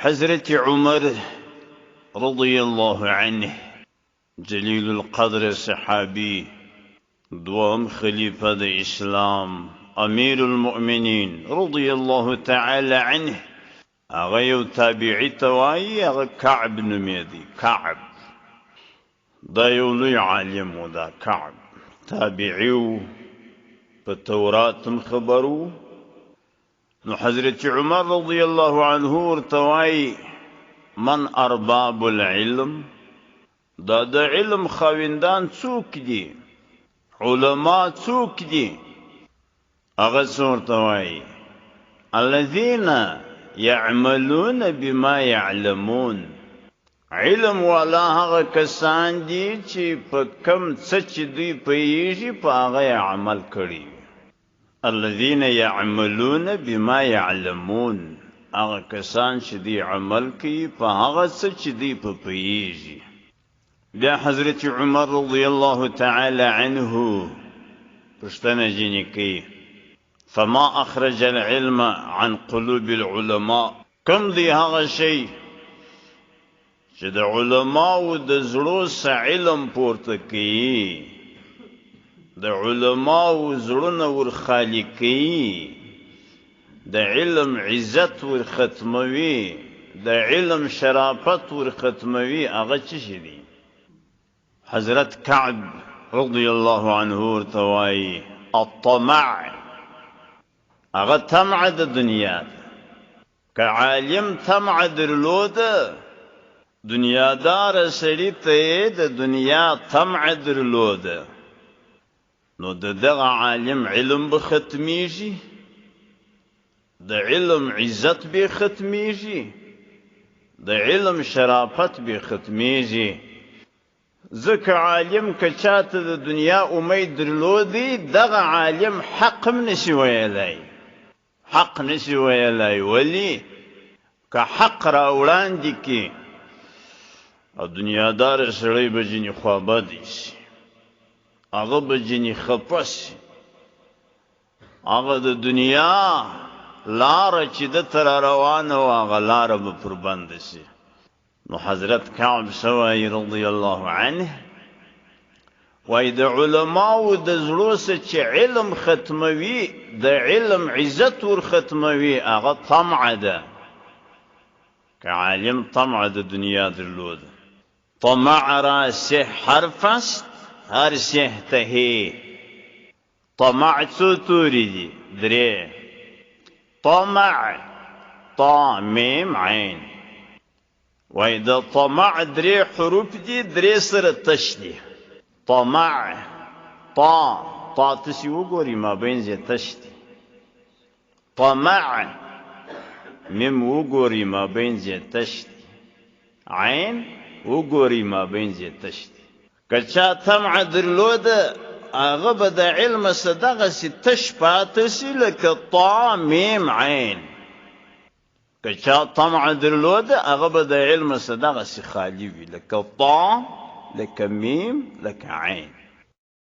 حضرت عمر رضي الله عنه جليل القدر صحابي دوام خليفة الإسلام أمير المؤمنين رضي الله تعالى عنه أغيو تابعي تواي أغا كعب نميدي كعب دا يولي عالم ودا كعب تابعيو بالتوراة خبرو نو حضرت عمر رضي الله عنه ارتواي من أرباب العلم دا علم خاوندان څوک دي علماء څوک دي هغه ورتواي الذين يعملون بما يعلمون علم والا هغه کسان دي چې په کم څه چې دوی پوهیږي په هغه عمل کړي الذين يعملون بما يعلمون هغه کسان چې دوی عمل کوي په هغه څه چې دوی پوهیږي بیا حضرت عمر رضی الله تعالی عنه پښتنه جنې کوي فما اخرج العلم عن قلوب العلماء کم دی هغه شی چې د علماو د زړو څخه علم پورته کوي د علماو زړونه ور خالي کوي د علم عزت ور ختموي د علم شرافت ور ختموي هغه څه شي دي حضرت كعب رضي الله عنه ارتواي الطمع اغا طمع د دنیا كعالم طمع درلود دنیا دار سړي ته د دنیا طمع درلود نو دغه عالم علم به ختميږي د علم عزت به ختميږي د علم شرافت به ختميږي ذکر عالم که چاته د دنیا امید درلودی دغه عالم حق نشي ویلای حق نشي ویلای ولی که حق را وړاندې کی او دنیادار سړی به ځینې خوابدی شي هغه به ځینې خفه شي هغه د دنیا لاره چې د تر روانه و هغه لاره به پر بنده شي نو حضرت كعب سوای رضی الله عنه وای د علماو د زړو څخه چې علم ختموي د علم عزت ور ختموي هغه طمع ده که عالم طمع د دنیا درلود طمع را سه حرف است هر سه ته طمع څو توري دي درې طمع طا میم عین وای د طمع درې حروف دي درې سره تش دي طمع طا تسی وګوري ما بین زه تش دي طمع میم وګوري ما بین زه تش دي عین وګوري ما بین زه تش دي کچا طمع درلود هغه به د علم صدقه سي تش پاتې سي لکه طا میم عین كچا طمع درلود هغه به د علم صدقه سي خالي وي لکه طا لکه میم لکه عین